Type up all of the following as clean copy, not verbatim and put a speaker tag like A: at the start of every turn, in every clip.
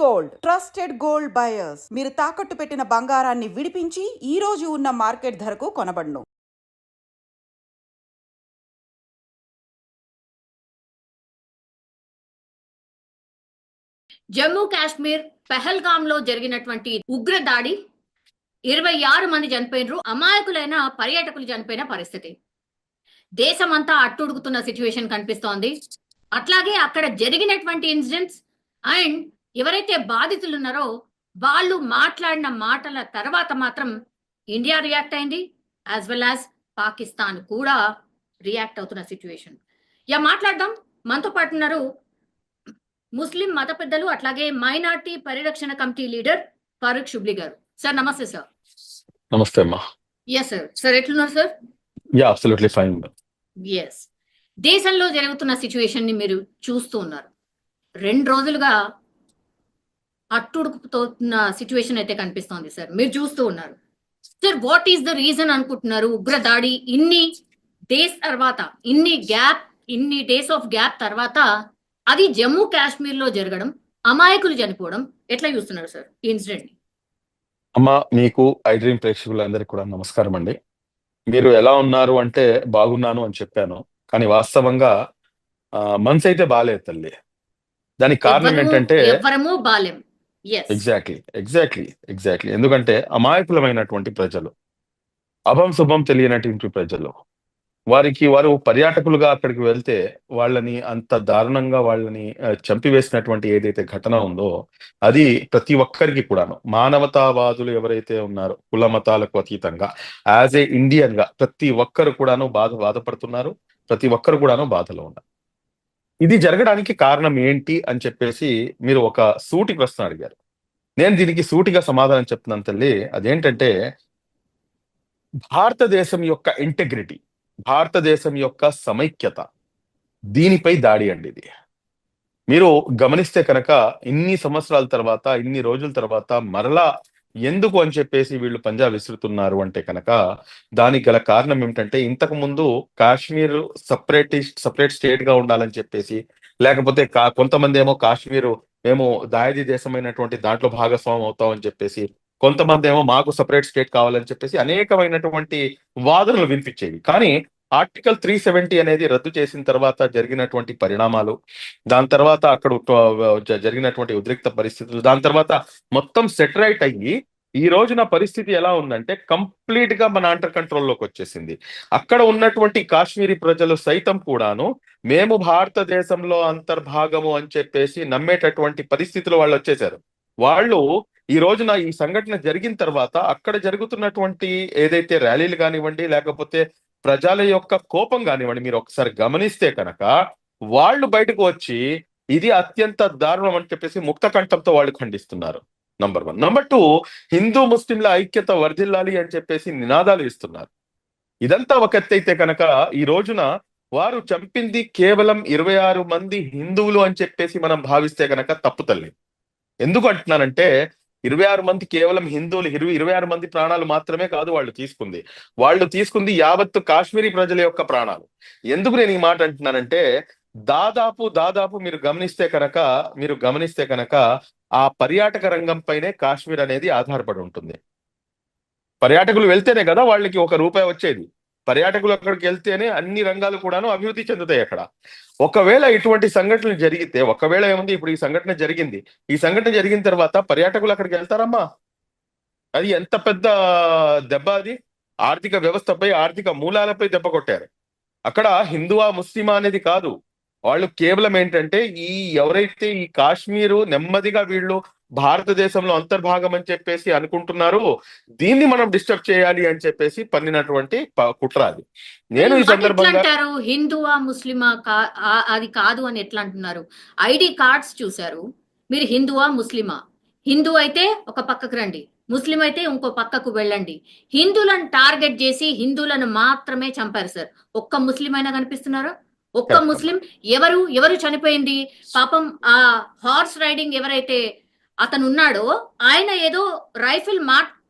A: Gold trusted gold buyers. మీరు తాకట్టు పెట్టిన బంగారాన్ని విడిపించి ఈ రోజు ఉన్న మార్కెట్ ధరకు కొనబడును.
B: జమ్మూ కాశ్మీర్ పెహల్గామ్ లో జరిగినటువంటి ఉగ్ర దాడి 26 మంది చనిపోయినరు. అమాయకులైన పర్యాటకులు చనిపోయిన పరిస్థితి. దేశమంతా అట్టుడుగుతున్న సిచ్యువేషన్ కనిపిస్తోంది. అట్లాగే అక్కడ జరిగినటువంటి ఇన్సిడెంట్స్ అండ్ ఎవరైతే బాధితులు ఉన్నారో వాళ్ళు మాట్లాడిన మాటల తర్వాత మాత్రం ఇండియా రియాక్ట్ అయింది, యాజ్ వెల్ యాజ్ పాకిస్తాన్ కూడా రియాక్ట్ అవుతున్న సిచ్యువేషన్. మాట్లాడదాం. మనతో పాటు ఉన్నారు ముస్లిం మత పెద్దలు అట్లాగే మైనార్టీ పరిరక్షణ కమిటీ లీడర్ ఫారూక్ షుబ్లీ గారు. సార్ నమస్తే. సార్
C: నమస్తే అమ్మా.
B: Yes sir. సార్ ఎట్లున్నారు sir?
C: Yeah absolutely fine.
B: Yes. దేశంలో జరుగుతున్న సిచ్యువేషన్ ని మీరు చూస్తూ ఉన్నారు. 2 రోజులుగా అట్టుడుకుతున్న సిచ్యువేషన్ అయితే కనిపిస్తోంది సార్, మీరు చూస్తూ ఉన్నారు. Sir what is the reason అనుకుంటున్నారు? ఉగ్ర దాడి ఇన్ని డేస్ ఆఫ్ గ్యాప్ తర్వాత అది జమ్మూ కాశ్మీర్ లో జరగడం, అమాయకులు చనిపోవడం ఎట్లా చూస్తున్నారు సార్ ఈ ఇన్సిడెంట్ ని?
C: అమ్మా, మీకు ఐ డ్రీమ్ ప్రేక్షకులందరికీ కూడా నమస్కారం అండి. మీరు ఎలా ఉన్నారు అంటే బాగున్నాను అని చెప్పాను, కానీ వాస్తవంగా మనసు అయితే బాగాలేదు తల్లి. దానికి కారణం ఏంటంటే
B: ఎవరము బాలేం.
C: ఎగ్జాక్ట్లీ ఎందుకంటే అమాయకులమైనటువంటి ప్రజలు, అభం శుభం తెలియనటువంటి ప్రజలు, వారు పర్యాటకులుగా అక్కడికి వెళ్తే వాళ్ళని అంత దారుణంగా వాళ్ళని చంపివేసినటువంటి ఏదైతే ఘటన ఉందో అది ప్రతి ఒక్కరికి కూడాను, మానవతావాదులు ఎవరైతే ఉన్నారో కుల మతాలకు అతీతంగా యాజ్ ఏ ఇండియన్ గా ప్రతి ఒక్కరు కూడాను బాధపడుతున్నారు. ప్రతి ఒక్కరు కూడాను బాధలో ఉన్నారు. ఇది జరగడానికి కారణం ఏంటి అని చెప్పేసి మీరు ఒక సూటి ప్రశ్న అడిగారు. నేను దీనికి సూటిగా సమాధానం చెప్తున్నాను తల్లి. అదేంటంటే భారతదేశం యొక్క ఇంటెగ్రిటీ, భారతదేశం యొక్క సమైక్యత, దీనిపై దాడి అండి ఇది. మీరు గమనిస్తే కనుక ఇన్ని సంవత్సరాల తర్వాత, ఇన్ని రోజుల తర్వాత మరలా ఎందుకు అని చెప్పేసి వీళ్ళు పంజా విసురుతున్నారు అంటే కనుక దానికి గల కారణం ఏమిటంటే, ఇంతకు ముందు కాశ్మీర్ సపరేట్ స్టేట్ గా ఉండాలని చెప్పేసి, లేకపోతే కొంతమంది ఏమో కాశ్మీరు మేము దాయాది దేశమైనటువంటి దాంట్లో భాగస్వామ్యం అవుతాం అని చెప్పేసి, కొంతమంది ఏమో మాకు సపరేట్ స్టేట్ కావాలని చెప్పేసి అనేకమైనటువంటి వాదనలు వినిపించేవి. కానీ ఆర్టికల్ 370 అనేది రద్దు చేసిన తర్వాత జరిగినటువంటి పరిణామాలు, దాని తర్వాత అక్కడ జరిగినటువంటి ఉద్రిక్త పరిస్థితులు, దాని తర్వాత మొత్తం సెటరైట్ అయ్యి ఈ రోజున పరిస్థితి ఎలా ఉందంటే కంప్లీట్ గా మన అండర్ కంట్రోల్లోకి వచ్చేసింది. అక్కడ ఉన్నటువంటి కాశ్మీరీ ప్రజలు సైతం కూడాను మేము భారతదేశంలో అంతర్భాగము అని చెప్పేసి నమ్మేటటువంటి పరిస్థితులు వాళ్ళు వచ్చేసారు. వాళ్ళు ఈ రోజున ఈ సంఘటన జరిగిన తర్వాత అక్కడ జరుగుతున్నటువంటి ఏదైతే ర్యాలీలు కానివ్వండి, లేకపోతే ప్రజల యొక్క కోపం కానివ్వండి, మీరు ఒకసారి గమనిస్తే కనుక వాళ్ళు బయటకు వచ్చి ఇది అత్యంత దారుణం అని చెప్పేసి ముక్త కంఠంతో వాళ్ళు ఖండిస్తున్నారు. నంబర్ 1. నంబర్ 2, హిందూ ముస్లింల ఐక్యత వర్ధిల్లాలి అని చెప్పేసి నినాదాలు ఇస్తున్నారు. ఇదంతా ఒక ఎత్తైతే కనుక ఈ రోజున వారు చంపింది కేవలం 26 మంది హిందువులు అని చెప్పేసి మనం భావిస్తే కనుక తప్పు తల్లి. ఎందుకు అంటున్నానంటే 26 మంది కేవలం హిందువులు, 26 మంది ప్రాణాలు మాత్రమే కాదు వాళ్ళు తీసుకుంది యావత్తు కాశ్మీరీ ప్రజల యొక్క ప్రాణాలు. ఎందుకు నేను ఈ మాట అంటున్నానంటే దాదాపు మీరు గమనిస్తే కనుక ఆ పర్యాటక రంగం పైనే కాశ్మీర్ అనేది ఆధారపడి ఉంటుంది. పర్యాటకులు వెళ్తేనే కదా వాళ్ళకి ₹1 వచ్చేది. పర్యాటకులు అక్కడికి వెళ్తేనే అన్ని రంగాలు కూడాను అభివృద్ధి చెందుతాయి అక్కడ. ఒకవేళ ఇటువంటి సంఘటనలు జరిగితే, ఒకవేళ ఏముంది, ఇప్పుడు ఈ సంఘటన జరిగిన తర్వాత పర్యాటకులు అక్కడికి వెళ్తారమ్మా? అది ఎంత పెద్ద దెబ్బ! అది ఆర్థిక వ్యవస్థపై, ఆర్థిక మూలాలపై దెబ్బ కొట్టారు. అక్కడ హిందువా ముస్లిమా అనేది కాదు, వాళ్ళు కేవలం ఏంటంటే ఎవరైతే ఈ కాశ్మీరు నెమ్మదిగా వీళ్ళు భారతదేశంలో అంతర్భాగం అని చెప్పేసి అనుకుంటున్నారు, దీన్ని మనం డిస్టర్బ్ చేయాలి అని చెప్పేసి పన్నినటువంటి కుట్ర అది. నేను ఈ సందర్భంగా
B: హిందువా ముస్లిమా అది కాదు అని ఎట్లా అంటున్నారు? ఐడి కార్డ్స్ చూసారు మీరు, హిందువా ముస్లిమా? హిందూ అయితే ఒక పక్కకు రండి, ముస్లిం అయితే ఇంకో పక్కకు వెళ్ళండి. హిందువులను టార్గెట్ చేసి హిందువులను మాత్రమే చంపారు సార్. ఒక్క ముస్లిం అయినా కనిపిస్తున్నారా? ఒక్క ముస్లిం? ఎవరు చనిపోయింది పాపం? ఆ హార్స్ రైడింగ్ ఎవరైతే అతను ఉన్నాడో ఆయన ఏదో రైఫిల్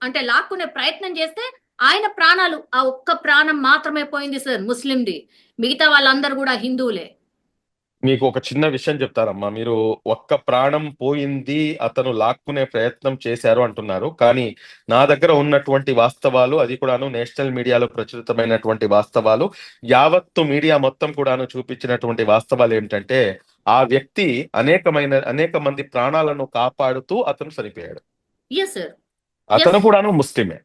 B: అంటే లాక్కునే ప్రయత్నం చేస్తే ఆయన ప్రాణాలు, ఆ ఒక్క ప్రాణం మాత్రమే పోయింది సార్ ముస్లింది. మిగతా వాళ్ళందరూ కూడా హిందువులే.
C: మీకు ఒక చిన్న విషయం చెప్తారమ్మా. మీరు ఒక్క ప్రాణం పోయింది, అతను లాక్కునే ప్రయత్నం చేశారు అంటున్నారు. కానీ నా దగ్గర ఉన్నటువంటి వాస్తవాలు, అది కూడాను నేషనల్ మీడియాలో ప్రచురితమైనటువంటి వాస్తవాలు, యావత్తు మీడియా మొత్తం కూడాను చూపించినటువంటి వాస్తవాలు ఏమిటంటే, ఆ వ్యక్తి అనేక మంది ప్రాణాలను కాపాడుతూ అతను చనిపోయాడు.
B: Yes sir.
C: అతను
B: ఎస్
C: కూడాను ముస్లిమే.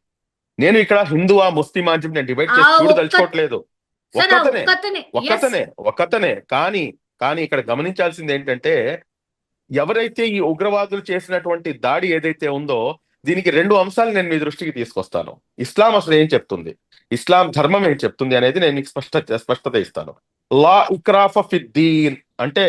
C: నేను ఇక్కడ హిందువా ముస్లిమా అని చెప్పి నేను డిబేట్
B: ఆ
C: చేసి
B: ఒక్క
C: చూడదలుచుకోవట్లేదు.
B: సార్ ఆ
C: ఒక్కతనే
B: ఒక్కతనే ఎస్
C: ఒక్కతనే ఒక్కతనే కానీ ఇక్కడ గమనించాల్సింది ఏంటంటే, ఎవరైతే ఈ ఉగ్రవాదులు చేసినటువంటి దాడి ఏదైతే ఉందో, దీనికి రెండు అంశాలు నేను మీ దృష్టికి తీసుకొస్తాను. ఇస్లాం అసలు ఏం చెప్తుంది, ఇస్లాం ధర్మం ఏం చెప్తుంది అనేది నేను మీకు స్పష్టత ఇస్తాను. లా ఇక్రాఫ ఫిద్దీన్ అంటే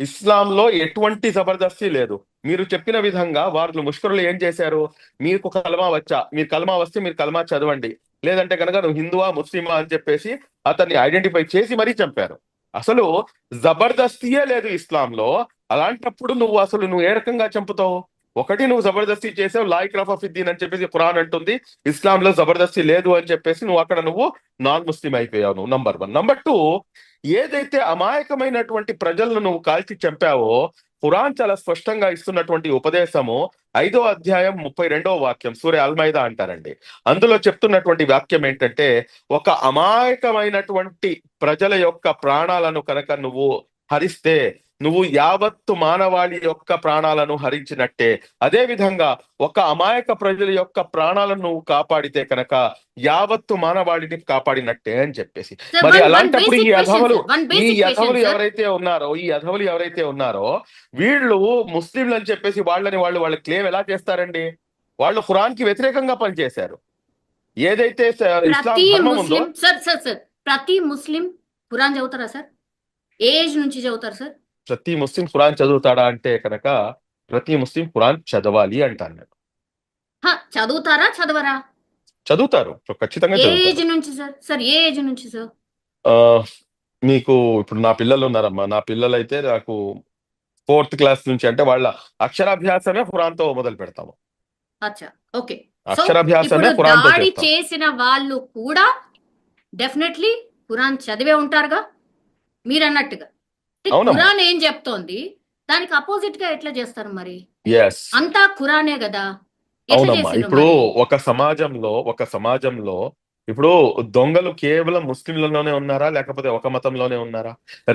C: ఇస్లాంలో ఎటువంటి జబర్దస్తి లేదు. మీరు చెప్పిన విధంగా వాళ్ళు ముష్కరులు ఏం చేశారు, మీకు కలమా వచ్చా, మీరు కలమా వస్తే మీరు కలమా చదవండి, లేదంటే కనుక నువ్వు హిందువా ముస్లిమా అని చెప్పేసి అతన్ని ఐడెంటిఫై చేసి మరీ చంపారు. అసలు జబర్దస్తియే లేదు ఇస్లాంలో. అలాంటప్పుడు నువ్వు ఏ రకంగా చంపుతావు? ఒకటి, నువ్వు జబర్దస్తి చేసావు, లా ఇక్రాహ ఫిద్దీన్ అని చెప్పేసి ఖురాన్ అంటుంది, ఇస్లాంలో జబర్దస్తి లేదు అని చెప్పేసి నువ్వు నాన్ ముస్లిం అయిపోయావు. నువ్వు నంబర్ 1. నంబర్ 2, ఏదైతే అమాయకమైనటువంటి ప్రజలను నువ్వు కాల్చి చంపావో, ఖురాన్ చాలా స్పష్టంగా ఇస్తున్నటువంటి ఉపదేశము 5వ అధ్యాయం 32వ వాక్యం, సూరే అల్మైదా అంటారండి. అందులో చెప్తున్నటువంటి వాక్యం ఏంటంటే, ఒక అమాయకమైనటువంటి ప్రజల యొక్క ప్రాణాలను కనుక నువ్వు హరిస్తే, నువ్వు యావత్తు మానవాళి యొక్క ప్రాణాలను హరించినట్టే. అదే విధంగా ఒక అమాయక ప్రజల యొక్క ప్రాణాలను నువ్వు కాపాడితే కనుక యావత్తు మానవాళిని కాపాడినట్టే అని చెప్పేసి.
B: సార్
C: మరి
B: వన్
C: అలాంటప్పుడు
B: బేసిక్ క్వశ్చన్ సార్, వన్
C: ఈ
B: బేసిక్
C: యధవులు
B: క్వశ్చన్ సార్.
C: ఎవరైతే ఉన్నారో వీళ్ళు ముస్లింలు అని చెప్పేసి వాళ్ళ క్లెయిమ్ ఎలా చేస్తారండి? వాళ్ళు ఖురాన్ కి వ్యతిరేకంగా పనిచేశారు. ఏదైతే ఇస్లాం
B: ప్రతి
C: ధర్మం ఉందో,
B: ముస్లిం సార్ ప్రతి ముస్లిం ఖురాన్ చదువుతారా సార్? ఏ ఏజ్ నుంచి చదువుతారు సార్?
C: ప్రతి ముస్లిం ఖురాన్ చదువుతాడా అంటే కనుక, ప్రతి ముస్లిం ఖురాన్ చదవాలి అంటాను నేను.
B: చదువుతారా చదవరా?
C: చదువుతారు, ఖచ్చితంగా
B: ఏ
C: చదువుతారు.
B: ఏజ్ నుంచి సార్? సార్ ఏ ఏజ్ నుంచి సార్?
C: ఆ, మీకు ఇప్పుడు నా పిల్లలు ఉన్నారమ్మా. నా పిల్లలు అయితే నాకు 4th క్లాస్ నుంచి, అంటే వాళ్ళ అక్షరాభ్యాసమే ఖురాన్ తో మొదలు పెడతాము.
B: అచ్చా, ఓకే. సో
C: అక్షరాభ్యాసమే
B: ఇప్పుడు
C: ఖురాన్ తో
B: దాడి
C: చేస్తాం.
B: చేసిన వాళ్ళు కూడా డెఫినెట్లీ ఖురాన్ చదివే ఉంటారుగా మీరు అన్నట్టుగా. అంటే
C: అవునమ్మా.
B: ఖురాన్ ఏం చెప్తోంది, దానికి అపోజిట్ గా ఎట్లా చేస్తారు మరి?
C: ఎస్,
B: అంతా ఖురానే కదా, ఎట్లా
C: అవునమ్మా.
B: చేసిండ్రు
C: ఇప్పుడు
B: మరి?
C: ఒక సమాజంలో ఇప్పుడు దొంగలు కేవలం ముస్లింలలోనే ఉన్నారా, లేకపోతే ఒక మతంలోనే ఉన్నారా?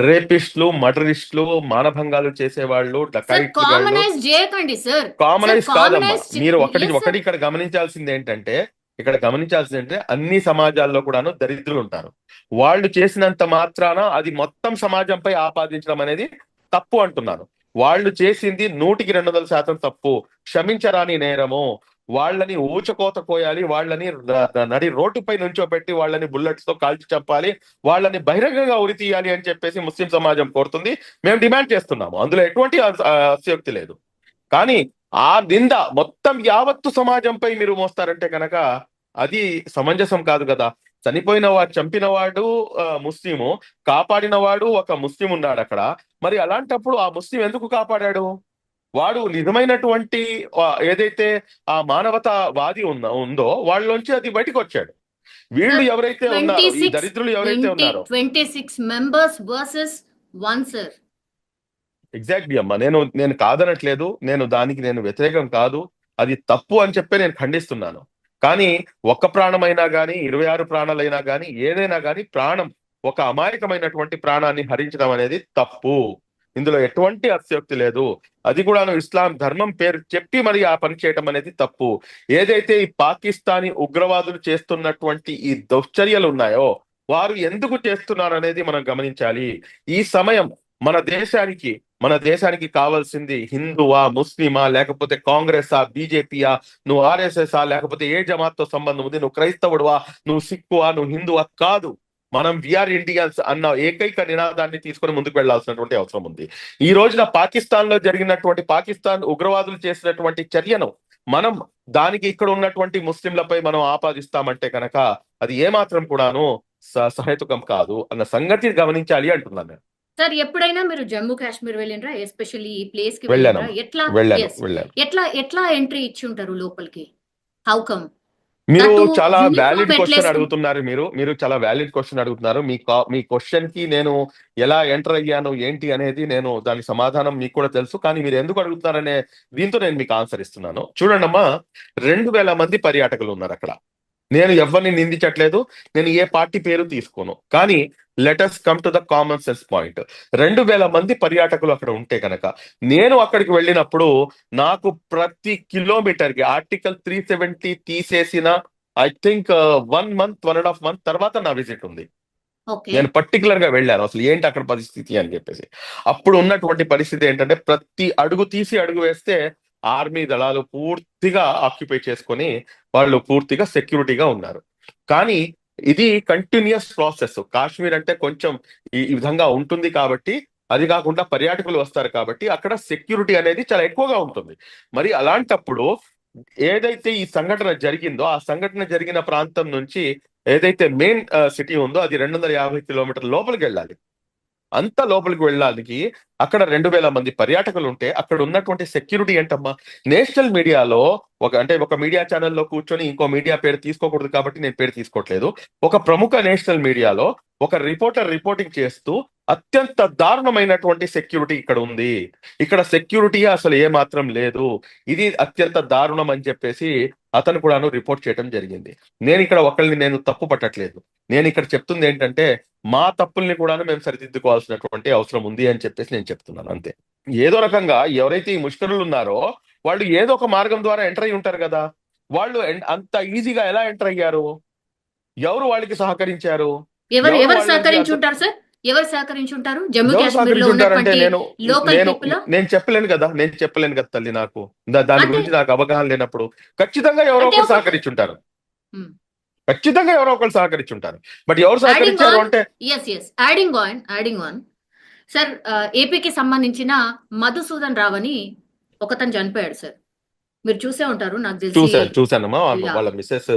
C: రేపిస్టులు, మర్డరిస్టులు, మానభంగాలు చేసేవాళ్ళు,
B: సార్
C: డకాయిట్లు గాళ్ళు
B: కామనైజ్ చేయకండి సార్.
C: కామనైజ్
B: సార్
C: కాదమ్మా.
B: కామనైజ్
C: మీరు
B: yes sir.
C: ఇక్కడ గమనించాల్సింది ఏంటంటే, అన్ని సమాజాల్లో కూడాను దరిద్రులు ఉంటారు. వాళ్ళు చేసినంత మాత్రాన అది మొత్తం సమాజంపై ఆపాదించడం అనేది తప్పు అంటున్నాను. వాళ్ళు చేసింది 100% తప్పు, క్షమించరాని నేరము. వాళ్ళని ఊచకోత కోయాలి, వాళ్ళని నడి రోడ్డుపై నుంచోపెట్టి వాళ్ళని బుల్లెట్స్ తో కాల్చి చంపాలి, వాళ్ళని బహిరంగంగా ఉరి తీయాలి అని చెప్పేసి ముస్లిం సమాజం కోరుతుంది. మేము డిమాండ్ చేస్తున్నాము. అందులో ఎటువంటి అతిశయోక్తి లేదు. కానీ ఆ నింద మొత్తం యావత్తు సమాజంపై మీరు మోస్తారంటే కనుక అది సమంజసం కాదు కదా. చంపినవాడు ముస్లిము, కాపాడినవాడు ఒక ముస్లిం ఉన్నాడు అక్కడ. మరి అలాంటప్పుడు ఆ ముస్లిం ఎందుకు కాపాడాడు? వాడు నిజమైనటువంటి ఏదైతే ఆ మానవతావాది ఉందో వాళ్ళలోంచి అది బయటకు వచ్చాడు. వీళ్ళు ఎవరైతే ఉన్నారో, ఈ దరిద్రులు ఎవరైతే ఉన్నారో,
B: 26 మెంబర్స్ వర్సెస్ 1 సార్.
C: ఎగ్జాక్ట్లీ అమ్మా. నేను కాదనట్లేదు, దానికి వ్యతిరేకం కాదు, అది తప్పు అని చెప్పి నేను ఖండిస్తున్నాను. కానీ ఒక్క ప్రాణమైనా కానీ, 26 ప్రాణాలైనా కానీ, ఏదైనా కానీ ప్రాణం, ఒక అమాయకమైనటువంటి ప్రాణాన్ని హరించడం అనేది తప్పు. ఇందులో ఎటువంటి అతిశయోక్తి లేదు. అది కూడా ఇస్లాం ధర్మం పేరు చెప్పి మరి ఆ పని చేయడం అనేది తప్పు. ఏదైతే ఈ పాకిస్తానీ ఉగ్రవాదులు చేస్తున్నటువంటి ఈ దుశ్చర్యలు ఉన్నాయో, వారు ఎందుకు చేస్తున్నారు అనేది మనం గమనించాలి. ఈ సమయం మన దేశానికి కావాల్సింది హిందువా, ముస్లిమా, లేకపోతే కాంగ్రెసా, బీజేపీయా, నువ్వు ఆర్ఎస్ఎస్ లేకపోతే ఏ జమాత్ తో సంబంధం ఉంది, నువ్వు క్రైస్తవుడువా, నువ్వు సిక్కువా, నువ్వు హిందువా కాదు. మనం విఆర్ ఇండియన్స్ అన్న ఏకైక నినాదాన్ని తీసుకొని ముందుకు వెళ్లాల్సినటువంటి అవసరం ఉంది. ఈ రోజున పాకిస్తాన్ ఉగ్రవాదులు చేసినటువంటి చర్యను మనం దానికి ఇక్కడ ఉన్నటువంటి ముస్లింలపై మనం ఆపాదిస్తామంటే కనుక అది ఏమాత్రం కూడాను సహేతుకం కాదు అన్న సంగతి గమనించాలి అంటున్నాను నేను.
B: సార్ ఎప్పుడైనా మీరు జమ్మూ కాశ్మీర్ వెళ్ళినరా? ఎస్పెషల్లీ ఈ ప్లేస్ కి
C: వెళ్ళాను.
B: వెళ్ళినరా? ఎట్లా
C: వెళ్ళాను.
B: ఎట్లా ఎంట్రీ ఇచ్చి ఉంటారు లోపలికి? How come?
C: మీరు
B: దట్టు
C: చాలా వ్యాలిడ్
B: యూనిఫామ్
C: క్వశ్చన్
B: ఎట్లేసుకుంటారు?
C: అడుగుతున్నారు. మీరు చాలా వ్యాలిడ్ క్వశ్చన్ అడుగుతున్నారు. మీ క్వశ్చన్ కి నేను ఎలా ఎంటర్ అయ్యాను ఏంటి అనేది నేను దాని సమాధానం మీకు కూడా తెలుసు. కానీ మీరు ఎందుకు అడుగుతున్నారనే దీంతో నేను మీకు ఆన్సర్ ఇస్తున్నాను. చూడండమ్మా, 2000 మంది పర్యాటకులు ఉన్నారు అక్కడ. నేను ఎవరిని నిందించట్లేదు. నేను ఏ పార్టీ పేరు తీసుకోను. కానీ let's come to the common sense point. 2000 మంది పర్యాటకులు అక్కడ ఉంటే కనుక నేను అక్కడికి వెళ్ళినప్పుడు నాకు ప్రతి కిలోమీటర్ కి ఆర్టికల్ 370 తీసేసిన ఐ థింక్ 1.5 మంత్ తర్వాత నా విజిట్ ఉంది.
B: ఓకే.
C: నేను పర్టికులర్ గా వెళ్ళాను అసలు ఏంటి అక్కడ పరిస్థితి అని చెప్పేసి. అప్పుడు ఉన్నటువంటి పరిస్థితి ఏంటంటే ప్రతి అడుగు తీసి అడుగు వేస్తే ఆర్మీ దళాలు పూర్తిగా ఆక్యుపై చేసుకొని వాళ్ళు పూర్తిగా సెక్యూరిటీగా ఉన్నారు. కానీ ఇది కంటిన్యూస్ ప్రాసెస్. కాశ్మీర్ అంటే కొంచెం ఈ విధంగా ఉంటుంది కాబట్టి, అది కాకుండా పర్యాటకులు వస్తారు కాబట్టి అక్కడ సెక్యూరిటీ అనేది చాలా ఎక్కువగా ఉంటుంది. మరి అలాంటప్పుడు ఏదైతే ఈ సంఘటన జరిగిందో ఆ సంఘటన జరిగిన ప్రాంతం నుంచి ఏదైతే మెయిన్ సిటీ ఉందో అది 250 కిలోమీటర్ల లోపలికి వెళ్ళాలి. అంత లోపలికి వెళ్ళడానికి అక్కడ 2000 మంది పర్యాటకులు ఉంటే అక్కడ ఉన్నటువంటి సెక్యూరిటీ ఏంటమ్మా? నేషనల్ మీడియాలో ఒక మీడియా ఛానల్లో కూర్చొని ఇంకో మీడియా పేరు తీసుకోకూడదు కాబట్టి నేను పేరు తీసుకోవట్లేదు. ఒక ప్రముఖ నేషనల్ మీడియాలో ఒక రిపోర్టర్ రిపోర్టింగ్ చేస్తూ అత్యంత దారుణమైనటువంటి సెక్యూరిటీ ఇక్కడ ఉంది, ఇక్కడ సెక్యూరిటీ అసలు ఏ మాత్రం లేదు, ఇది అత్యంత దారుణం అని చెప్పేసి అతను కూడాను రిపోర్ట్ చేయడం జరిగింది. నేను ఇక్కడ ఒకళ్ళని నేను తప్పు పట్టట్లేదు. నేను ఇక్కడ చెప్తుంది ఏంటంటే మా తప్పుల్ని కూడా మేము సరిదిద్దుకోవాల్సినటువంటి అవసరం ఉంది అని చెప్పేసి నేను చెప్తున్నాను అంతే. ఏదో రకంగా ఎవరైతే ఈ ముష్కరులు ఉన్నారో వాళ్ళు ఏదో ఒక మార్గం ద్వారా ఎంటర్ అయి ఉంటారు కదా. వాళ్ళు అంత ఈజీగా ఎలా ఎంటర్ అయ్యారు? ఎవరు వాళ్ళకి సహకరించారు?
B: ఎవరు
C: ఎవరు
B: ఎవరు
C: వాళ్ళకి
B: సహకరించుంటారు సార్? ఎవరు సహకరించుంటారు? జమ్మూ
C: ఎవరు
B: కాశ్మీర్ లో
C: సహకరించుంటారంటే
B: ఉన్నటువంటి లోకల్
C: నేను
B: పీపుల్
C: నేను చెప్పలేను కదా. తల్లి, నాకు దాని
B: అంటే
C: గురించి నాకు అవగాహన లేనప్పుడు ఖచ్చితంగా ఎవరో
B: అంటే
C: ఒకరు
B: ఒక
C: సహకరించుంటారు. ఖచ్చితంగా ఎవరో ఒకరు సహకరించుంటారు. బట్ ఎవరు
B: యాడింగ్
C: సహకరించారు
B: ఆన్
C: అంటే
B: ఎస్ యాడింగ్ ఆన్ సార్, ఏపీకి సంబంధించిన మధుసూదన్ రావు అని ఒకతను చనిపోయాడు సార్. మీరు చూసే ఉంటారు నాకు తెలిసి.
C: చూశానమ్మా.
B: యా,
C: వాళ్ళ మిస్సెస్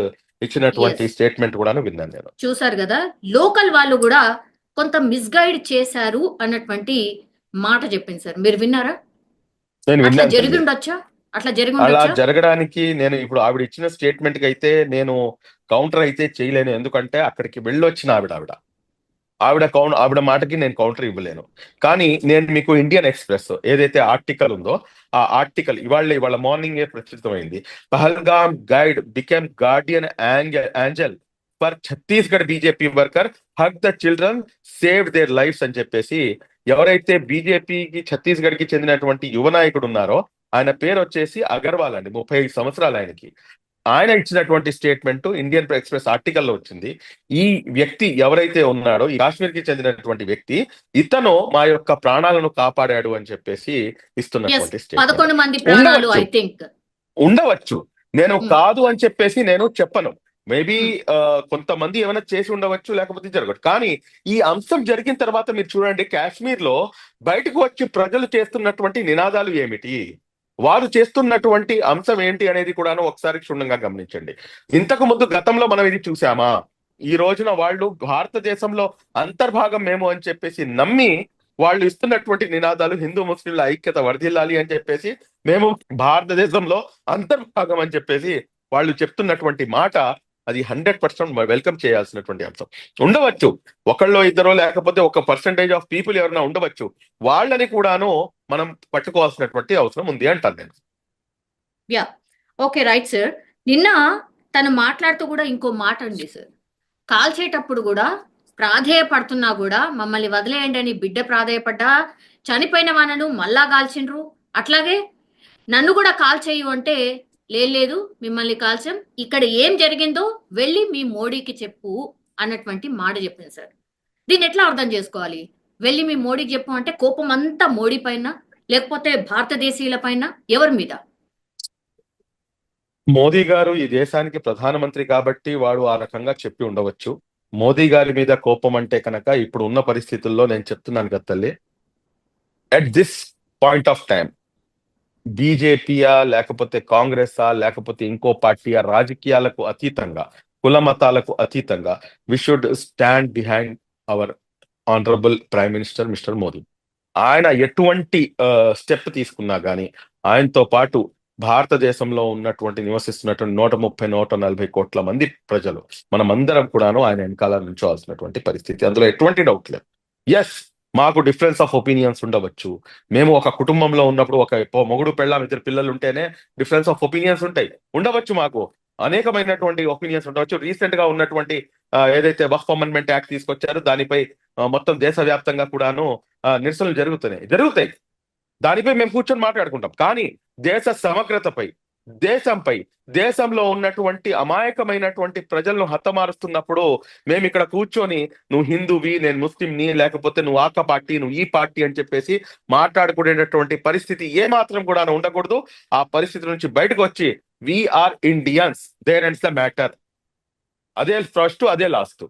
C: ఇచ్చినటువంటి
B: ఎస్,
C: స్టేట్మెంట్ కూడా విన్నాను నేను.
B: చూసారు కదా. లోకల్ వాళ్ళు కూడా కొంత మిస్గైడ్ చేశారు అన్నటువంటి మాట చెప్పింది సార్. మీరు విన్నారా?
C: నేను
B: అట్లా
C: విన్నాను
B: జరిగి
C: తల్లి.
B: ఉండొచ్చా? అట్లా జరిగి
C: అలా
B: ఉండొచ్చా?
C: జరగడానికి నేను ఇప్పుడు ఆవిడ ఇచ్చిన స్టేట్మెంట్ కి అయితే నేను కౌంటర్ అయితే చేయలేను. ఎందుకంటే అక్కడికి వెళ్ళొచ్చిన ఆవిడ మాటకి నేను కౌంటర్ ఇవ్వలేను. కానీ నేను మీకు ఇండియన్ ఎక్స్ప్రెస్ ఏదైతే ఆర్టికల్ ఉందో ఆ ఆర్టికల్ ఇవాళ మార్నింగే ప్రచురితమైంది. Pahalgam guide became guardian angel for Chhattisgarh BJP worker hug the children save their lives అని చెప్పేసి ఎవరైతే బీజేపీకి ఛత్తీస్గఢ్ కి చెందినటువంటి యువ నాయకుడు ఉన్నారో ఆయన పేరు వచ్చేసి అగర్వాల్ అండి. 35 సంవత్సరాలు ఆయనకి. ఆయన ఇచ్చినటువంటి స్టేట్మెంట్ ఇండియన్ ఎక్స్ప్రెస్ ఆర్టికల్లో వచ్చింది. ఈ వ్యక్తి ఎవరైతే ఉన్నాడో ఈ కాశ్మీర్ కి చెందినటువంటి వ్యక్తి, ఇతను మా యొక్క ప్రాణాలను కాపాడాడు అని చెప్పేసి ఇస్తున్నటువంటి స్టేట్మెంట్.
B: 11 మంది ప్రాణాలు ఐ థింక్
C: ఉండవచ్చు. నేను కాదు అని చెప్పేసి నేను చెప్పను. మేబీ కొంతమంది ఏమైనా చేసి ఉండవచ్చు, లేకపోతే జరగవచ్చు. కానీ ఈ అంశం జరిగిన తర్వాత మీరు చూడండి, కాశ్మీర్ లో బయటకు వచ్చి ప్రజలు చేస్తున్నటువంటి నినాదాలు ఏమిటి, వారు చేస్తున్నటువంటి అంశం ఏంటి అనేది కూడాను ఒకసారి క్షుణ్ణంగా గమనించండి. ఇంతకు ముందు గతంలో మనం ఇది చూసామా? ఈ రోజున వాళ్ళు భారతదేశంలో అంతర్భాగం మేము అని చెప్పేసి నమ్మి వాళ్ళు ఇస్తున్నటువంటి నినాదాలు హిందూ ముస్లింల ఐక్యత వర్ధిల్లాలి అని చెప్పేసి, మేము భారతదేశంలో అంతర్భాగం అని చెప్పేసి వాళ్ళు చెప్తున్నటువంటి మాట అది 100% వెల్కమ్ చేయాల్సినటువంటి అంశం. ఉండవచ్చు ఒకళ్ళో ఇద్దరో లేకపోతే ఒక పర్సంటేజ్ ఆఫ్ పీపుల్ ఎవరైనా ఉండవచ్చు, వాళ్ళని కూడాను మనం పట్టుకోవాల్సినటువంటి అవసరం ఉంది అంటాను నేను.
B: Yeah, okay, right sir. నిన్న తను మాట్లాడుతూ కూడా ఇంకో మాట అండి సార్. కాల్చేటప్పుడు కూడా ప్రాధేయపడుతున్నా కూడా మమ్మల్ని వదిలేయండి అని బిడ్డ ప్రాధేయపడ్డా, చనిపోయిన వాళ్ళను మళ్ళా కాల్చిండ్రు. అట్లాగే నన్ను కూడా కాల్చేయు అంటే లేదు మిమ్మల్ని కాల్చాం, ఇక్కడ ఏం జరిగిందో వెళ్ళి మీ మోడీకి చెప్పు అన్నటువంటి మాట చెప్పింది సార్. దీన్ని ఎట్లా అర్థం చేసుకోవాలి? వెళ్ళి మీ మోడీకి చెప్పు అంటే కోపం అంతా మోడీ పైన, లేకపోతే భారతదేశీయుల పైన, ఎవరి మీద?
C: మోదీ గారు ఈ దేశానికి ప్రధానమంత్రి కాబట్టి వాడు ఆ రకంగా చెప్పి ఉండవచ్చు. మోదీ గారి మీద కోపం అంటే కనుక ఇప్పుడు ఉన్న పరిస్థితుల్లో నేను చెప్తున్నాను కదా తల్లి, at this point of time బీజేపీయా లేకపోతే కాంగ్రెసా లేకపోతే ఇంకో పార్టీయా, రాజకీయాలకు అతీతంగా, కుల మతాలకు అతీతంగా we should stand behind our honourable prime minister mister Modi. ఆయన ఎటువంటి స్టెప్ తీసుకున్నా గానీ ఆయనతో పాటు భారతదేశంలో నివసిస్తున్నటువంటి 130-140 కోట్ల మంది ప్రజలు మనమందరం కూడాను ఆయన వెనకాల నుంచోవాల్సినటువంటి పరిస్థితి, అందులో ఎటువంటి డౌట్ లేదు. ఎస్, మాకు డిఫరెన్స్ ఆఫ్ ఒపీనియన్స్ ఉండవచ్చు. మేము ఒక కుటుంబంలో ఉన్నప్పుడు ఒక మొగుడు పెళ్ళాం 2 పిల్లలు ఉంటేనే డిఫరెన్స్ ఆఫ్ ఒపీనియన్స్ ఉంటాయి, ఉండవచ్చు. మాకు అనేకమైనటువంటి ఒపీనియన్స్ ఉండవచ్చు. రీసెంట్ గా ఉన్నటువంటి ఏదైతే వక్ఫ్ అమెండ్మెంట్ యాక్ట్ తీసుకొచ్చారో దానిపై మొత్తం దేశవ్యాప్తంగా కూడాను నిరసనలు జరుగుతాయి. దానిపై మేము కూర్చొని మాట్లాడుకుంటాం. కానీ దేశ సమగ్రతపై, దేశంలో ఉన్నటువంటి అమాయకమైనటువంటి ప్రజలను హతమారుస్తున్నప్పుడు మేము ఇక్కడ కూర్చొని నువ్వు హిందూవి, నేను ముస్లింని, లేకపోతే నువ్వు ఆక పార్టీ, నువ్వు ఈ పార్టీ అని చెప్పేసి మాట్లాడుకునేటటువంటి పరిస్థితి ఏ మాత్రం కూడా ఉండకూడదు. ఆ పరిస్థితి నుంచి బయటకు వచ్చి we are Indians, there ends the matter. అదే ఫస్ట్, అదే లాస్ట్.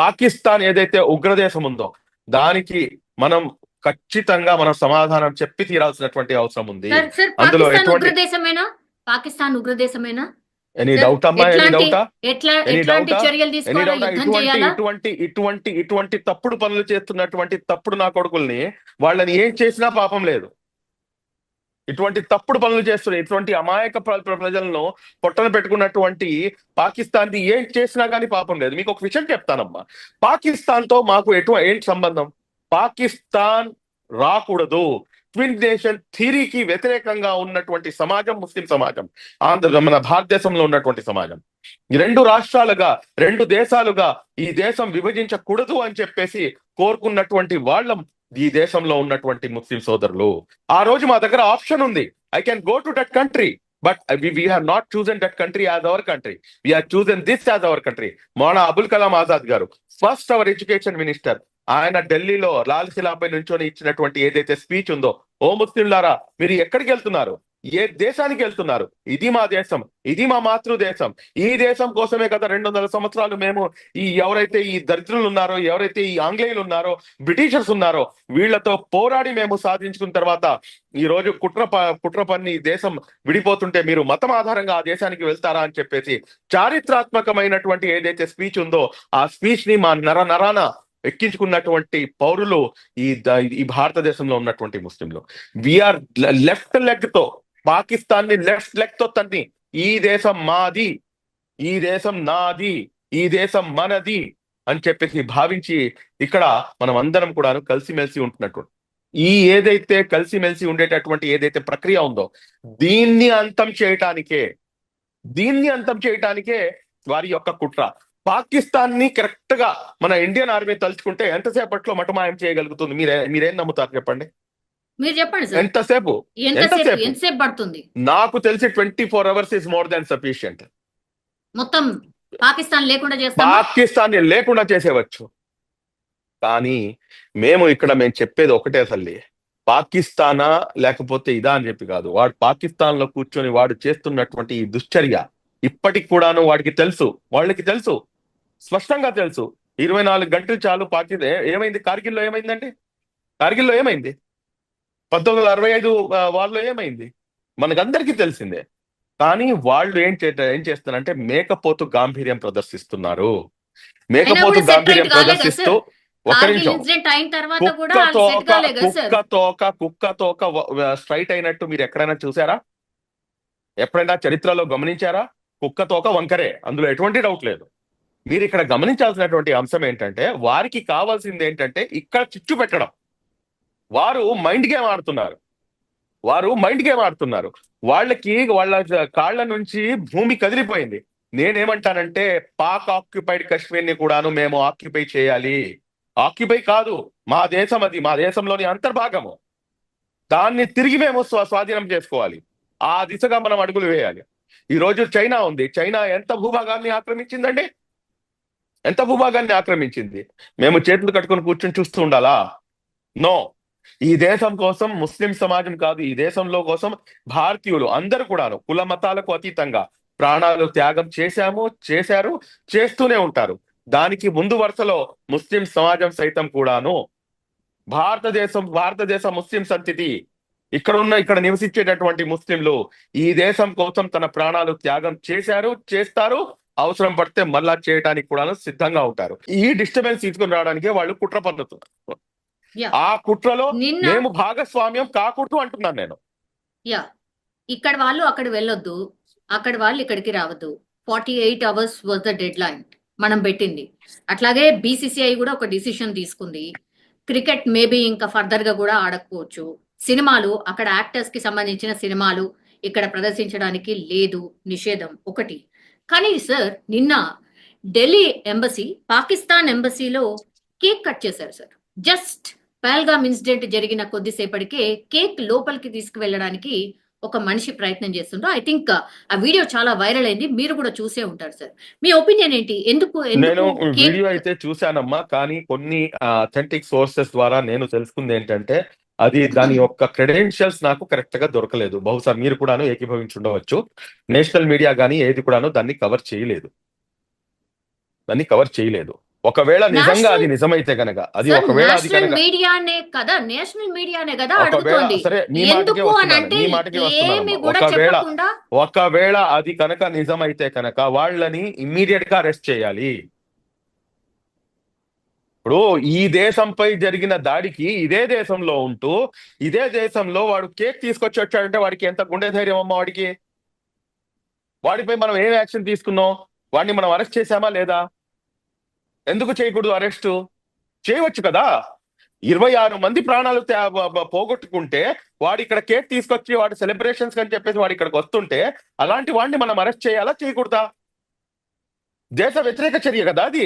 C: పాకిస్తాన్ ఏదైతే ఉగ్రదేశం ఉందో దానికి మనం ఖచ్చితంగా మనం సమాధానం చెప్పి తీరాల్సినటువంటి అవసరం ఉంది. అందులో
B: పాకిస్తాన్ ఉగ్రదేశమేనా?
C: ఎనీ డౌట్ అమ్మా? ఎనీ డౌటా?
B: ఎట్లాంటి చర్యలు తీసుకోవాలా? యుద్ధం చేయాలా?
C: ఇటువంటి తప్పుడు పనులు చేస్తున్నటువంటి తప్పుడు నా కొడుకుల్ని వాళ్ళని ఏం చేసినా పాపం లేదు. ఇటువంటి తప్పుడు పనులు చేస్తున్న ఇటువంటి అమాయక ప్రజలను పొట్టన పెట్టుకున్నటువంటి పాకిస్తాన్ ఏం చేసినా కానీ పాపం లేదు. మీకు ఒక విషయం చెప్తానమ్మా, పాకిస్తాన్ తో మాకు ఏంటి సంబంధం? పాకిస్తాన్ రాకూడదు. ట్విన్ నేషన్ థియరీకి వ్యతిరేకంగా ఉన్నటువంటి సమాజం ముస్లిం సమాజం, మన భారతదేశంలో ఉన్నటువంటి సమాజం. 2 రాష్ట్రాలుగా, 2 దేశాలుగా ఈ దేశం విభజించకూడదు అని చెప్పేసి కోరుకున్నటువంటి వాళ్ళం ఈ దేశంలో ఉన్నటువంటి ముస్లిం సోదరులు. ఆ రోజు మా దగ్గర ఆప్షన్ ఉంది, I can go to that country, but we have not chosen that country as our country. We have chosen this as our country. Maulana Abul Kalam Azad గారు, ఫస్ట్ అవర్ ఎడ్యుకేషన్ మినిస్టర్, ఆయన ఢిల్లీలో లాల్ ఖిలాపై నుంచొని ఇచ్చినటువంటి ఏదైతే స్పీచ్ ఉందో, ఓ ముస్లింలారా మీరు ఎక్కడికి వెళ్తున్నారు, ఏ దేశానికి వెళ్తున్నారు? ఇది మా దేశం, ఇది మా మాతృదేశం. ఈ దేశం కోసమే కదా 200 సంవత్సరాలు మేము ఎవరైతే ఈ దరిద్రులు ఉన్నారో, ఎవరైతే ఈ ఆంగ్లేయులు ఉన్నారో, బ్రిటిషర్స్ ఉన్నారో, వీళ్లతో పోరాడి మేము సాధించుకున్న తర్వాత ఈ రోజు కుట్ర పన్ని దేశం విడిపోతుంటే మీరు మతం ఆధారంగా ఆ దేశానికి వెళ్తారా అని చెప్పేసి చారిత్రాత్మకమైనటువంటి ఏదైతే స్పీచ్ ఉందో ఆ స్పీచ్ ని మా నరాన ఎక్కించుకున్నటువంటి పౌరులు ఈ భారతదేశంలో ఉన్నటువంటి ముస్లింలు. వీఆర్ లెఫ్ట్ లెగ్ తో పాకిస్తాన్ ని లెఫ్ట్ లెగ్ తో తన్ని ఈ దేశం మాది, ఈ దేశం నాది, ఈ దేశం మనది అని చెప్పేసి భావించి ఇక్కడ మనం అందరం కూడా కలిసిమెలిసి ఉంటున్నట్టు ఏదైతే కలిసిమెలిసి ఉండేటటువంటి ఏదైతే ప్రక్రియ ఉందో దీన్ని అంతం చేయటానికే వారి యొక్క కుట్ర. పాకిస్తాన్ ని కరెక్ట్ గా మన ఇండియన్ ఆర్మీ తలుచుకుంటే ఎంతసేపట్లో మటమాయం చేయగలుగుతుంది? మీరేం నమ్ముతారు చెప్పండి?
B: మీరు చెప్పండి.
C: ఎంతసేపు
B: పడుతుంది?
C: నాకు తెలిసి 24 hours is more than sufficient.
B: మొత్తం పాకిస్తాన్
C: లేకుండా చేసేవచ్చు. కానీ మేము చెప్పేది ఒకటే తల్లి, పాకిస్తానా లేకపోతే ఇదా అని చెప్పి కాదు. వాడు పాకిస్తాన్ లో కూర్చొని వాడు చేస్తున్నటువంటి ఈ దుశ్చర్య ఇప్పటికి కూడాను వాళ్ళకి తెలుసు, స్పష్టంగా తెలుసు. 24 గంటలు చాలు. ఏమైంది కార్గిల్లో? ఏమైందండి కార్గిల్లో? ఏమైంది 1965 వార్లో? ఏమైంది? మనకందరికీ తెలిసిందే. కానీ వాళ్ళు ఏం చేస్తున్నారంటే మేకపోతు గాంభీర్యం ప్రదర్శిస్తున్నారు. ప్రదర్శిస్తూ ఒక నిమిషం, కుక్క తోక స్ట్రైట్ అయినట్టు మీరు ఎక్కడైనా చూసారా? ఎప్పుడైనా చరిత్రలో గమనించారా? కుక్క తోక వంకరే, అందులో ఎటువంటి డౌట్ లేదు. మీరు ఇక్కడ గమనించాల్సినటువంటి అంశం ఏంటంటే వారికి కావాల్సింది ఏంటంటే ఇక్కడ చిచ్చు పెట్టడం. వారు మైండ్ గేమ్ ఆడుతున్నారు. వాళ్ళ కాళ్ల నుంచి భూమి కదిలిపోయింది. నేనేమంటానంటే పాక్ ఆక్యుపైడ్ కాశ్మీర్ ని కూడాను మేము ఆక్యుపై చేయాలి. ఆక్యుపై కాదు, మా దేశం, అది మా దేశంలోని అంతర్భాగము. దాన్ని తిరిగి మేము స్వాధీనం చేసుకోవాలి. ఆ దిశగా మనం అడుగులు వేయాలి. ఈ రోజు చైనా ఉంది. చైనా ఎంత భూభాగాన్ని ఆక్రమించింది? మేము చేతులు కట్టుకొని కూర్చొని చూస్తూ ఉండాలా? నో. ఈ దేశం కోసం ముస్లిం సమాజం కాదు, ఈ దేశంలో కోసం భారతీయులు అందరూ కూడాను కుల మతాలకు అతీతంగా ప్రాణాలు త్యాగం చేశారు, చేస్తూనే ఉంటారు. దానికి ముందు వరుసలో ముస్లిం సమాజం సైతం కూడాను. భారతదేశ ముస్లిం సంతతి ఇక్కడ నివసించేటటువంటి ముస్లింలు ఈ దేశం కోసం తన ప్రాణాలు త్యాగం చేస్తారు, అవసరం పడితే మళ్ళా చేయడానికి కూడా సిద్ధంగా ఉంటారు. ఈ డిస్టర్బెన్స్ తీసుకుని రావడానికే వాళ్ళు కుట్ర పన్నుతున్నారు. ఆ కుట్రలో మేము భాగస్వామ్యం కాకూడదు అంటున్నాను నేను.
B: ఇక్కడ వాళ్ళు అక్కడ వెళ్ళొద్దు, అక్కడ వాళ్ళు ఇక్కడికి రావద్దు. 48 hours was the dead line మనం పెట్టింది. అట్లాగే బీసీసీఐ కూడా ఒక డిసిషన్ తీసుకుంది. క్రికెట్ మేబీ ఇంకా ఫర్దర్ గా కూడా ఆడకపోవచ్చు. సినిమాలు అక్కడ యాక్టర్స్ కి సంబంధించిన సినిమాలు ఇక్కడ ప్రదర్శించడానికి లేదు, నిషేధం ఒకటి. కానీ సార్ నిన్న ఢిల్లీ ఎంబసీ, పాకిస్తాన్ ఎంబసీలో కేక్ కట్ చేశారు సార్. జస్ట్ పహల్గామ్ ఇన్సిడెంట్ జరిగిన కొద్దిసేపటికే కేక్ లోపలికి తీసుకువెళ్ళడానికి ఒక మనిషి ప్రయత్నం చేస్తుండ్రు. ఐ థింక్ ఆ వీడియో చాలా వైరల్ అయింది, మీరు కూడా చూసే ఉంటారు సార్. మీ ఒపీనియన్ ఏంటి? ఎందుకు
C: నేను
B: కేక్
C: వీడియో అయితే చూశానమ్మా, కానీ కొన్ని అథెంటిక్ సోర్సెస్ ద్వారా నేను తెలుసుకుంది ఏంటంటే అది దాని యొక్క క్రెడెన్షియల్స్ నాకు కరెక్ట్ గా దొరకలేదు. బహుశా మీరు కూడాను ఏకీభవించి ఉండవచ్చు. నేషనల్ మీడియా కానీ ఏది కూడాను దాన్ని కవర్ చేయలేదు. ఒకవేళ నిజంగా అది నిజమైతే గనక, అది ఒకవేళ అది
B: నేషనల్
C: కనుక
B: మీడియానే కదా
C: ఒకవేళ
B: అడుగుతోంది.
C: సరే మీ మాటకే
B: ఎందుకు అని
C: వస్తున్నాను,
B: అంటే
C: మీ మాటకే
B: ఏమి
C: వస్తున్నానమ్మా.
B: కూడా చెప్పకుండా
C: ఒకవేళ అది కనుక నిజమైతే కనుక వాళ్ళని ఇమ్మీడియట్ గా అరెస్ట్ చేయాలి. ఇప్పుడు ఈ దేశంపై జరిగిన దాడికి ఇదే దేశంలో ఉంటూ ఇదే దేశంలో వాడు కేక్ తీసుకొచ్చి వచ్చాడంటే వాడికి ఎంత గుండె ధైర్యం అమ్మా వాడికి. వాడిపై మనం ఏం యాక్షన్ తీసుకున్నాం? వాడిని మనం అరెస్ట్ చేశామా లేదా? ఎందుకు చేయకూడదు అరెస్టు? చేయవచ్చు కదా. 26 మంది ప్రాణాలు పోగొట్టుకుంటే వాడు ఇక్కడ కేక్ తీసుకొచ్చి వాడి సెలబ్రేషన్స్ అని చెప్పేసి వాడు ఇక్కడికి వస్తుంటే అలాంటి వాడిని మనం అరెస్ట్ చేయాలా చేయకూడదా? దేశ వ్యతిరేక చర్య కదా అది.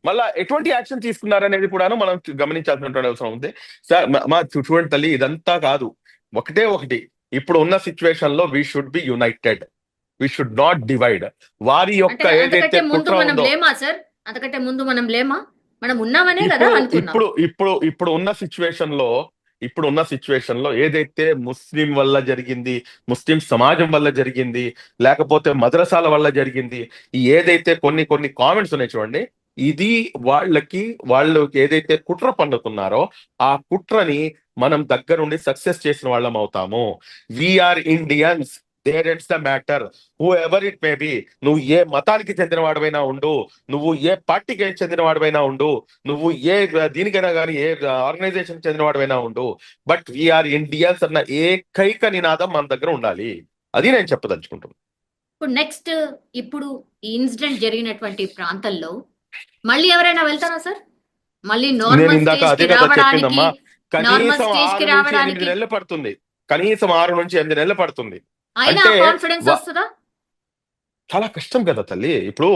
C: మళ్ళా ఎటువంటి యాక్షన్ తీసుకున్నారనేది కూడాను మనం గమనించాల్సినటువంటి అవసరం ఉంది. సార్ మా చూడండి తల్లి, ఇదంతా కాదు, ఒకటి ఇప్పుడు ఉన్న సిచ్యువేషన్ లో we should be United, we should not divide. వారి యొక్క
B: అంటే
C: ఏదైతే
B: అంతకంటే ముందు
C: కుట్ర
B: మనం
C: ఉందో
B: లేమా సార్? అంతకంటే ముందు మనం లేమా? మనం ఉన్నామనే కదా అనుకున్నాం.
C: ఇప్పుడు ఉన్న సిచ్యువేషన్ లో ఏదైతే ముస్లిం వల్ల జరిగింది, ముస్లిం సమాజం వల్ల జరిగింది, లేకపోతే మద్రసాల వల్ల జరిగింది, ఈ ఏదైతే కొన్ని కామెంట్స్ ఉన్నాయి చూడండి, ఇది వాళ్ళు ఏదైతే కుట్ర పన్నుతున్నారో ఆ కుట్రని మనం దగ్గరుండి సక్సెస్ చేసిన వాళ్ళం అవుతాము. We are Indians, there ends the matter, whoever it may be. నువ్వు ఏ మతానికి చెందిన వాడివైనా ఉండు, నువ్వు ఏ పార్టీకి చెందిన వాడివైనా ఉండు, నువ్వు ఏ దీనికైనా కానీ ఏ ఆర్గనైజేషన్ చెందిన వాడివైనా ఉండు, బట్ వీఆర్ ఇండియన్స్ అన్న ఏకైక నినాదం మన దగ్గర ఉండాలి. అది నేను చెప్పదలుచుకుంటున్నాను.
B: ఇప్పుడు నెక్స్ట్ ఇప్పుడు ఈ ఇన్సిడెంట్ జరిగినటువంటి ప్రాంతంలో మళ్ళీ ఎవరైనా వెళ్తారా సార్? మళ్ళీ
C: నేను
B: నార్మల్
C: ఇందాక
B: స్టేజ్
C: అదే
B: కి
C: కదా
B: రావడానికి,
C: చెప్పిందమ్మా,
B: నార్మల్
C: కనీసం
B: స్టేజ్
C: 6
B: కి
C: నుంచి 8
B: రావడానికి
C: నెలలు పడుతుంది. కనీసం 6 నుంచి 8 నెలలు పడుతుంది.
B: అయినా
C: అంటే
B: కాన్ఫిడెన్స్
C: వ-
B: వస్తుందా?
C: చాలా కష్టం కదా తల్లి. ఇప్పుడు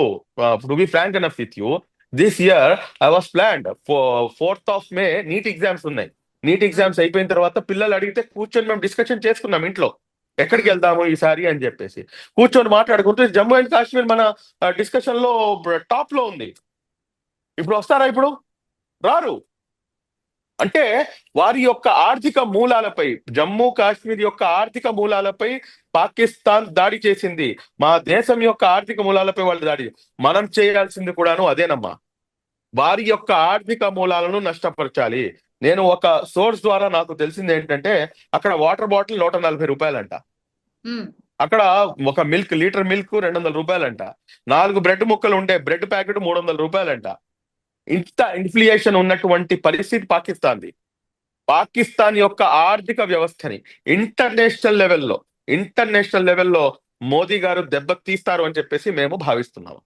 C: to be frank enough with you, this year I was planned 4th of May NEET exams ఉన్నాయి. నీట్ ఎగ్జామ్స్ అయిపోయిన తర్వాత పిల్లలు అడిగితే కూర్చొని మేము డిస్కషన్ చేసుకున్నాం ఇంట్లో, ఎక్కడికి వెళ్దాము ఈసారి అని చెప్పేసి కూర్చొని మాట్లాడుకుంటూ జమ్మూ అండ్ కాశ్మీర్ మన డిస్కషన్ లో టాప్ లో ఉంది. ఇప్పుడు వస్తారా? ఇప్పుడు రారు. అంటే వారి యొక్క ఆర్థిక మూలాలపై, జమ్మూ కాశ్మీర్ యొక్క ఆర్థిక మూలాలపై పాకిస్తాన్ దాడి చేసింది. మా దేశం యొక్క ఆర్థిక మూలాలపై వాళ్ళు దాడి, మనం చేయాల్సింది కూడాను అదేనమ్మా. వారి యొక్క ఆర్థిక మూలాలను నష్టపరచాలి. నేను ఒక సోర్స్ ద్వారా నాకు తెలిసింది ఏంటంటే అక్కడ వాటర్ బాటిల్ 140 రూపాయలంట,
B: ఉమ్.
C: అక్కడ ఒక లీటర్ మిల్క్ 200 రూపాయలంట, 4 బ్రెడ్ ముక్కలు ఉండే బ్రెడ్ ప్యాకెట్ 300 రూపాయలంట. ఇంత ఇన్ఫ్లేషన్ ఉన్నటువంటి పరిస్థితి పాకిస్తాన్ది. పాకిస్తాన్ యొక్క ఆర్థిక వ్యవస్థని ఇంటర్నేషనల్ లెవెల్లో మోదీ గారు దెబ్బతీస్తారు అని చెప్పేసి మేము భావిస్తున్నాము.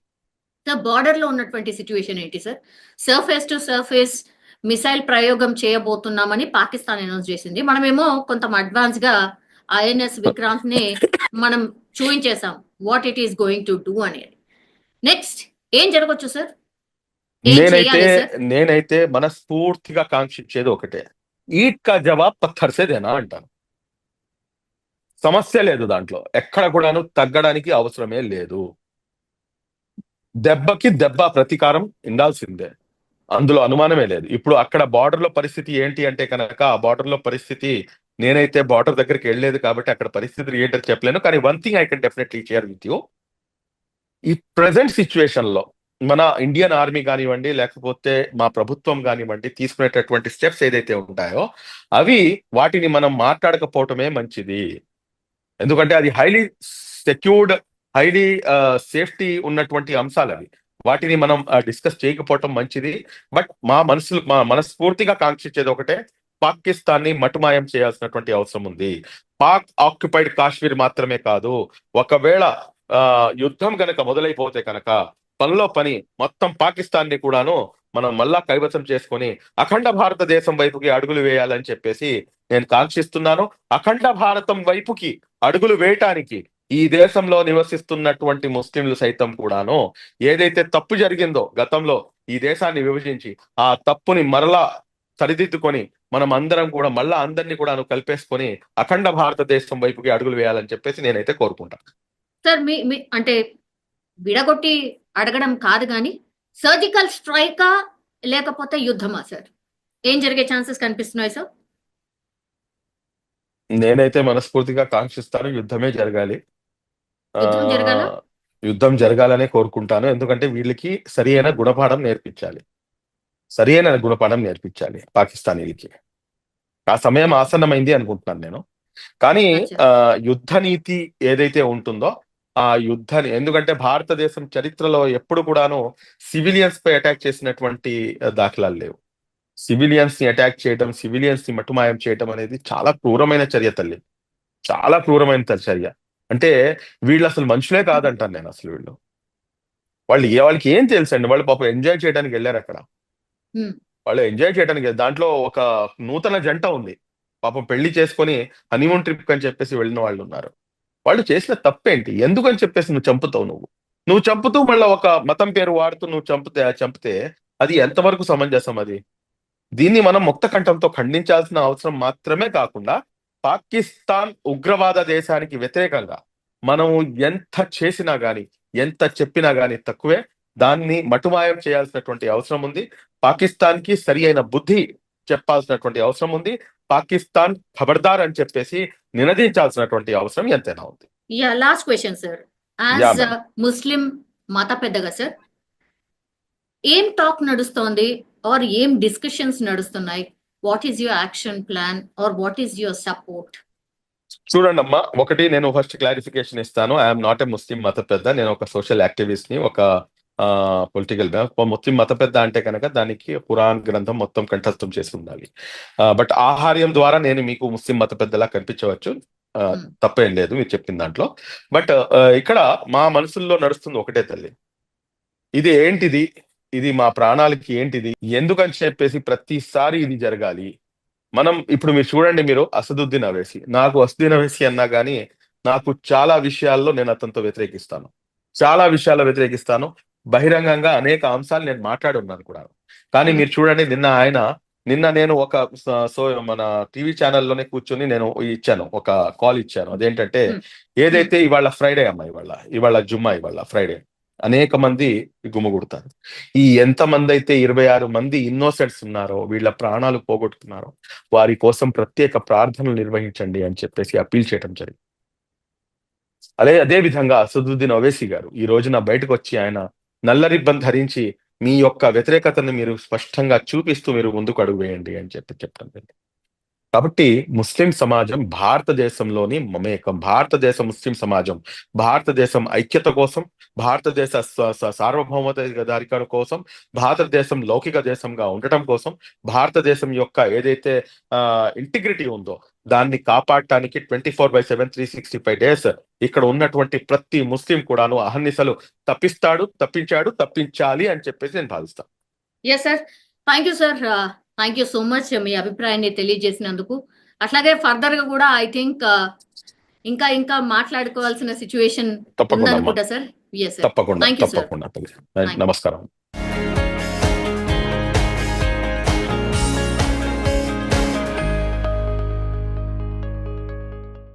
B: సార్ బార్డర్ లో ఉన్నటువంటి సిచ్యువేషన్ ఏంటి sir? Surface to surface missile ప్రయోగం చేయబోతున్నామని పాకిస్తాన్ అనౌన్స్ చేసింది. మనమేమో కొంత అడ్వాన్స్ గా ఐఎన్ఎస్ విక్రాంత్ ని మనం చూపించేసాం what it is going to do అనేది. నెక్స్ట్ ఏం జరగచ్చు సార్? ఏం చేయాలి సార్?
C: నేనైతే మనస్ఫూర్తిగా కాంక్షించేది ఒకటే, ఈట్ కా జవాబ్ పత్తర్ సే దేనా అంటాను. సమస్య లేదు దాంట్లో, ఎక్కడ కూడాను తగ్గడానికి అవసరమే లేదు. దెబ్బకి దెబ్బ ప్రతీకారం ఉండాల్సిందే, అందులో అనుమానమే లేదు. ఇప్పుడు అక్కడ బార్డర్ లో పరిస్థితి ఏంటి అంటే కనుక, ఆ బార్డర్ లో పరిస్థితి, నేనైతే బార్డర్ దగ్గరికి వెళ్ళలేదు కాబట్టి అక్కడ పరిస్థితులు ఏంటని చెప్పలేను. కానీ one thing I can definitely share with you, ఈ ప్రెసెంట్ సిచ్యువేషన్ లో మన ఇండియన్ ఆర్మీ కానివ్వండి, లేకపోతే మా ప్రభుత్వం కానివ్వండి, తీసుకునేటటువంటి స్టెప్స్ ఏదైతే ఉంటాయో వాటిని మనం మాట్లాడకపోవటమే మంచిది. ఎందుకంటే అది హైలీ సెక్యూర్డ్, హైలీ సేఫ్టీ ఉన్నటువంటి అంశాలు అవి. వాటిని మనం డిస్కస్ చేయకపోవటం మంచిది. బట్ మా మనస్ఫూర్తిగా కాంక్షించేది ఒకటే, పాకిస్తాన్ని మటుమాయం చేయాల్సినటువంటి అవసరం ఉంది. పాక్ ఆక్యుపైడ్ కాశ్మీర్ మాత్రమే కాదు, ఒకవేళ యుద్ధం గనక మొదలైపోతే కనుక పనిలో పని మొత్తం పాకిస్తాన్ని కూడాను మనం మళ్ళా కైవసం చేసుకొని అఖండ భారతదేశం వైపుకి అడుగులు వేయాలని చెప్పేసి నేను కాంక్షిస్తున్నాను. అఖండ భారతం వైపుకి అడుగులు వేయటానికి ఈ దేశంలో నివసిస్తున్నటువంటి ముస్లింలు సైతం కూడాను ఏదైతే తప్పు జరిగిందో గతంలో ఈ దేశాన్ని విభజించి ఆ తప్పుని మరలా సరిదిద్దుకొని మనం అందరం కూడా మళ్ళా అందరినీ కూడా కలిపేసుకొని అఖండ భారతదేశం వైపుకి అడుగులు వేయాలని చెప్పేసి నేనైతే కోరుకుంటాను.
B: సార్ మీ అంటే విడగొట్టి అడగడం కాదు కానీ సర్జికల్ స్ట్రైకా లేకపోతే యుద్ధమా సార్? ఏం జరిగే ఛాన్సెస్ కనిపిస్తున్నాయి సార్?
C: నేనైతే మనస్ఫూర్తిగా కాంక్షిస్తాను యుద్ధమే జరగాలి.
B: యుద్ధం జరగాల?
C: యుద్ధం జరగాలనే కోరుకుంటాను. ఎందుకంటే వీళ్ళకి సరి అయిన గుణపాఠం నేర్పించాలి. సరి అయిన గుణపాఠం నేర్పించాలి పాకిస్తానీలకి. ఆ సమయం ఆసన్నమైంది అనుకుంటున్నాను నేను. కానీ యుద్ధ నీతి ఏదైతే ఉంటుందో ఆ యుద్ధాన్ని, ఎందుకంటే భారతదేశం చరిత్రలో ఎప్పుడు కూడాను సివిలియన్స్ పై అటాక్ చేసినటువంటి దాఖలాలు లేవు. సివిలియన్స్ ని అటాక్ చేయడం, సివిలియన్స్ ని మటుమాయం చేయడం అనేది చాలా క్రూరమైన చర్య తల్లి, చాలా క్రూరమైన చర్య. అంటే వీళ్ళు అసలు మనుషులే కాదంటాను నేను. అసలు వాళ్ళకి ఏం తెలుసండి? వాళ్ళు పాపం ఎంజాయ్ చేయడానికి వెళ్ళారు అక్కడ. వాళ్ళు ఎంజాయ్ చేయడానికి, దాంట్లో ఒక నూతన జంట ఉంది పాపం, పెళ్లి చేసుకొని హనీమూన్ ట్రిప్ అని చెప్పేసి వెళ్ళిన వాళ్ళు ఉన్నారు. వాళ్ళు చేసిన తప్పేంటి? ఎందుకని చెప్పేసి నువ్వు చంపుతావు? నువ్వు చంపుతూ మళ్ళీ ఒక మతం పేరు వాడుతూ నువ్వు చంపితే అది ఎంతవరకు సమంజసం? అది దీన్ని మనం ముక్త కంఠంతో ఖండించాల్సిన అవసరం మాత్రమే కాకుండా పాకిస్తాన్ ఉగ్రవాద దేశానికి వ్యతిరేకంగా మనం ఎంత చేసినా గాని, ఎంత చెప్పినా గాని తక్కువే. దాన్ని మటుమాయం చేయాల్సినటువంటి అవసరం ఉంది. పాకిస్తాన్ కి సరి అయిన బుద్ధి చెప్పాల్సినటువంటి అవసరం ఉంది. పాకిస్తాన్ ఖబర్దార్ అని చెప్పేసి నినదించాల్సినటువంటి అవసరం ఎంతైనా ఉంది.
B: లాస్ట్ క్వశ్చన్ సార్, యాజ్ ముస్లిం మత పెద్దగా సార్, ఏం టాక్ నడుస్తోంది ఆర్ ఏం డిస్కషన్స్ నడుస్తున్నాయి? What is your action plan or what is your support?
C: చూడండి అమ్మా, ఒకటి నేను ఫస్ట్ క్లారిఫికేషన్ ఇస్తాను. ఐఎమ్ నాట్ ఏ ముస్లిం మత పెద్ద. నేను ఒక సోషల్ యాక్టివిస్ట్ ని, ఒక పొలిటికల్ ముస్లిం మత పెద్ద అంటే కనుక దానికి ఖురాన్ గ్రంథం మొత్తం కంఠస్థం చేసి ఉండాలి. బట్ ఆహార్యం ద్వారా నేను మీకు ముస్లిం మత పెద్దలా కనిపించవచ్చు, తప్పేం లేదు మీరు చెప్పిన దాంట్లో. బట్ ఇక్కడ మా మనసుల్లో నడుస్తుంది ఒకటే తల్లి, ఇది ఏంటిది, ఇది మా ప్రాణాలకి ఏంటిది, ఎందుకని చెప్పేసి ప్రతిసారి ఇది జరగాలి. మనం ఇప్పుడు మీరు చూడండి, మీరు అసదుద్దీన్ అవైసీ, నాకు అసదుద్దీన్ అవైసీ అన్నా కానీ నాకు చాలా విషయాల్లో నేను అతనితో వ్యతిరేకిస్తాను, చాలా విషయాల్లో వ్యతిరేకిస్తాను. బహిరంగంగా అనేక అంశాలు నేను మాట్లాడి ఉన్నాను కూడా. కానీ మీరు చూడండి, నిన్న నేను ఒక మన టీవీ ఛానల్లోనే కూర్చొని నేను ఇచ్చాను, ఒక కాల్ ఇచ్చాను. అదేంటంటే ఏదైతే ఇవాళ ఫ్రైడే అమ్మా, ఇవాళ జుమ్మా, ఇవాళ ఫ్రైడే, అనేక మంది గుమ్మగుడతారు. ఈ ఎంతమంది అయితే 26 మంది ఇన్నోసెంట్స్ ఉన్నారో, వీళ్ళ ప్రాణాలు పోగొట్టుకున్నారో, వారి కోసం ప్రత్యేక ప్రార్థనలు నిర్వహించండి అని చెప్పేసి అప్పీల్ చేయడం జరిగింది. అదే విధంగా అసదుద్దీన్ అవైసీ గారు ఈ రోజున బయటకు వచ్చి ఆయన నల్ల రిబ్బన్ ధరించి మీ యొక్క వ్యతిరేకతను మీరు స్పష్టంగా చూపిస్తూ మీరు ముందుకు అడుగు వేయండి అని చెప్పడం జరిగింది. కాబట్టి ముస్లిం సమాజం భారతదేశంలోని మమేకం, భారతదేశ ముస్లిం సమాజం భారతదేశం ఐక్యత కోసం, భారతదేశ సార్వభౌమాధికారం కోసం, భారతదేశం లౌకిక దేశంగా ఉండటం కోసం, భారతదేశం యొక్క ఏదైతే ఇంటిగ్రిటీ ఉందో దాన్ని కాపాడటానికి 24/7 365 days ఇక్కడ ఉన్నటువంటి ప్రతి ముస్లిం కూడాను అహర్నిశలు తప్పించాలి అని చెప్పేసి నేను భావిస్తాను.
B: Yes sir, thank you sir, thank you so much మీ అభిప్రాయాన్ని తెలియజేసినందుకు. అట్లాగే ఫర్దర్ గా కూడా ఐ థింక్ ఇంకా మాట్లాడుకోవాల్సిన సిచ్యువేషన్ ఉందనుకుంటా సార్.
C: తప్పకుండా. నమస్కారం.